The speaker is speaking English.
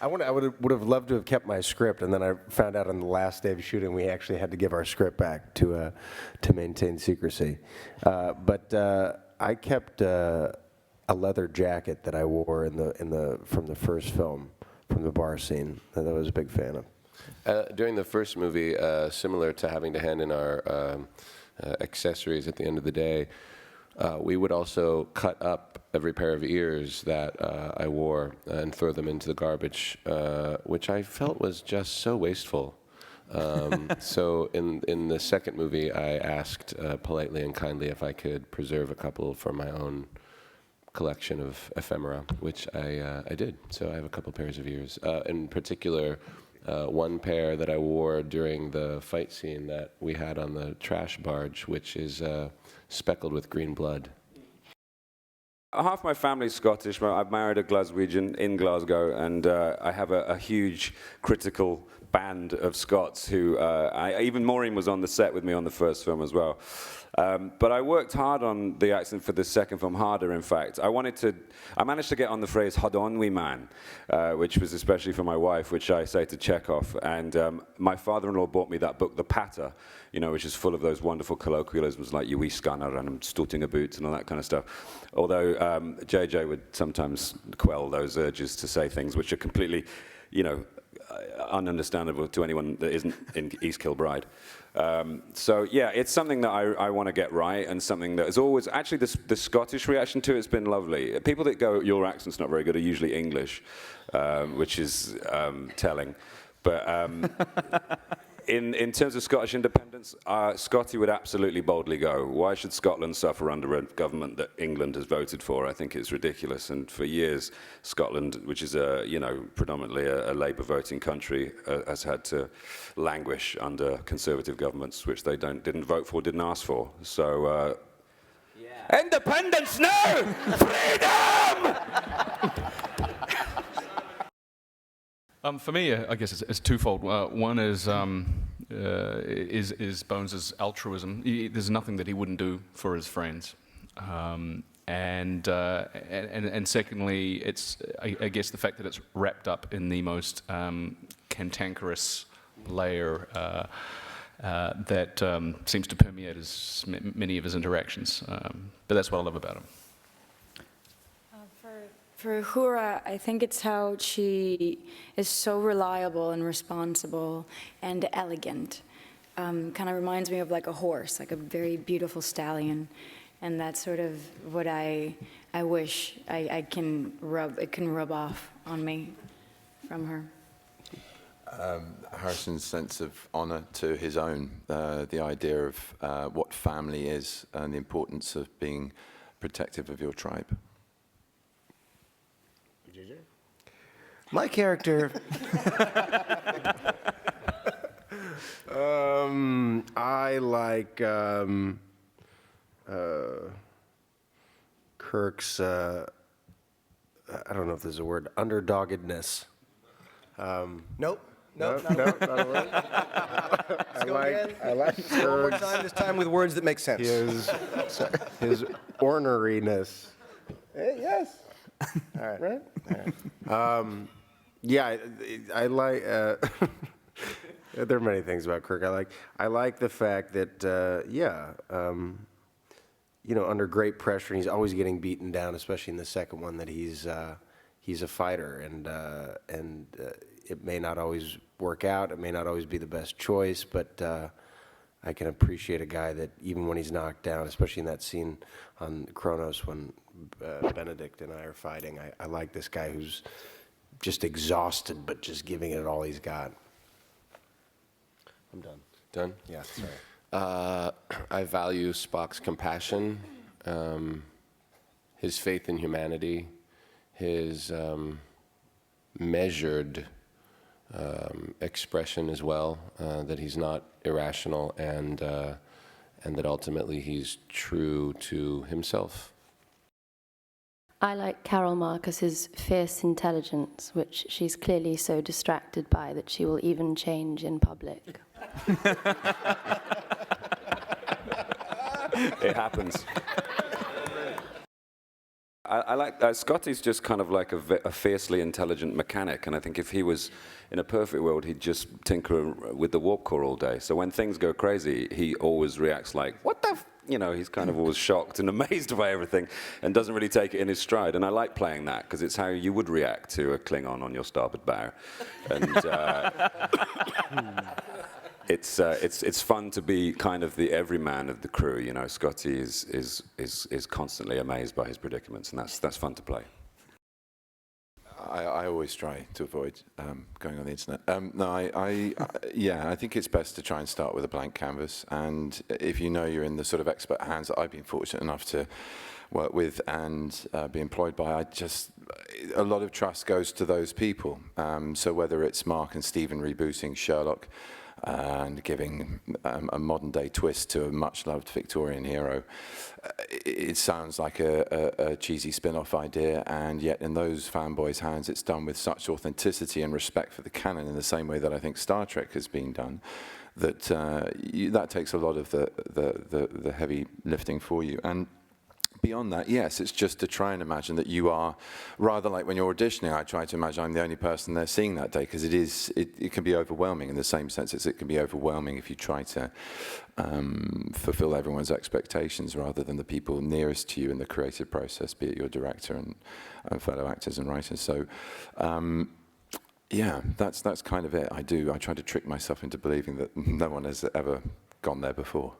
I would have loved to have kept my script, and then I found out on the last day of shooting we actually had to give our script back to maintain secrecy. But I kept a leather jacket that I wore from the first film, from the bar scene, that I was a big fan of. During the first movie, similar to having to hand in our accessories at the end of the day, we would also cut up every pair of ears that I wore and throw them into the garbage, which I felt was just so wasteful. So in the second movie, I asked politely and kindly if I could preserve a couple for my own collection of ephemera, which I did. So I have a couple pairs of ears. In particular, one pair that I wore during the fight scene that we had on the trash barge, which is speckled with green blood. Half my family's Scottish. I've married a Glaswegian in Glasgow, and I have a huge critical band of Scots who, even Maureen was on the set with me on the first film as well. But I worked hard on the accent for the second film, harder in fact. I managed to get on the phrase "Hod on we man," which was especially for my wife, which I say to Chekhov. And my father-in-law bought me that book, The Patter, which is full of those wonderful colloquialisms like "you wee scanner" and "I'm stooting a boot" and all that kind of stuff. Although JJ would sometimes quell those urges to say things which are completely, ununderstandable to anyone that isn't in East Kilbride. So yeah, it's something that I want to get right, and something that is always, actually the Scottish reaction to it's been lovely. People that go, "Your accent's not very good," are usually English, which is telling. But in terms of Scottish independence, Scotty would absolutely boldly go, why should Scotland suffer under a government that England has voted for? I think it's ridiculous. And for years, Scotland, which is predominantly a Labour voting country, has had to languish under Conservative governments, which they didn't vote for, didn't ask for. So, independence now! Freedom! For me, I guess it's twofold. One is Bones's altruism. There's nothing that he wouldn't do for his friends, and secondly, it's I guess the fact that it's wrapped up in the most cantankerous layer that seems to permeate many of his interactions. But that's what I love about him. For Hura, I think it's how she is so reliable and responsible and elegant. Kind of reminds me of like a horse, like a very beautiful stallion. And that's sort of what I wish it can rub off on me from her. Harrison's sense of honor to his own, the idea of what family is and the importance of being protective of your tribe. My character, I like Kirk's, I don't know if there's a word, underdoggedness. Nope, No, not a word. not a word. Let's go again. I like One more Kirk's, time, this time with words that make sense. his orneriness. Yes. All right. Right? All right. Yeah, I like. There are many things about Kirk I like the fact that under great pressure, and he's always getting beaten down, especially in the second one, that he's a fighter, and it may not always work out. It may not always be the best choice, but I can appreciate a guy that even when he's knocked down, especially in that scene on Kronos when Benedict and I are fighting, I like this guy who's just exhausted, but just giving it all he's got. I'm done. Done? Yeah, sorry. I value Spock's compassion, his faith in humanity, his measured expression as well, that he's not irrational, and that ultimately he's true to himself. I like Carol Marcus's fierce intelligence, which she's clearly so distracted by that she will even change in public. It happens. I like Scotty's just kind of like a fiercely intelligent mechanic, and I think if he was in a perfect world, he'd just tinker with the warp core all day. So when things go crazy, he always reacts like, "What the?" You know, he's kind of always shocked and amazed by everything, and doesn't really take it in his stride. And I like playing that because it's how you would react to a Klingon on your starboard bow, and. It's fun to be kind of the everyman of the crew. You know, Scotty is constantly amazed by his predicaments, and that's fun to play. I always try to avoid going on the internet. Yeah, I think it's best to try and start with a blank canvas. And if you know you're in the sort of expert hands that I've been fortunate enough to work with and be employed by, a lot of trust goes to those people. So whether it's Mark and Stephen rebooting Sherlock, and giving a modern-day twist to a much-loved Victorian hero. It sounds like a cheesy spin-off idea, and yet in those fanboys' hands, it's done with such authenticity and respect for the canon in the same way that I think Star Trek has been done, that that takes a lot of the heavy lifting for you. And beyond that, yes, it's just to try and imagine that you are, rather like when you're auditioning, I try to imagine I'm the only person they're seeing that day, because it can be overwhelming in the same sense as it can be overwhelming if you try to fulfill everyone's expectations rather than the people nearest to you in the creative process, be it your director and fellow actors and writers. So, yeah, that's kind of it. I try to trick myself into believing that no one has ever gone there before.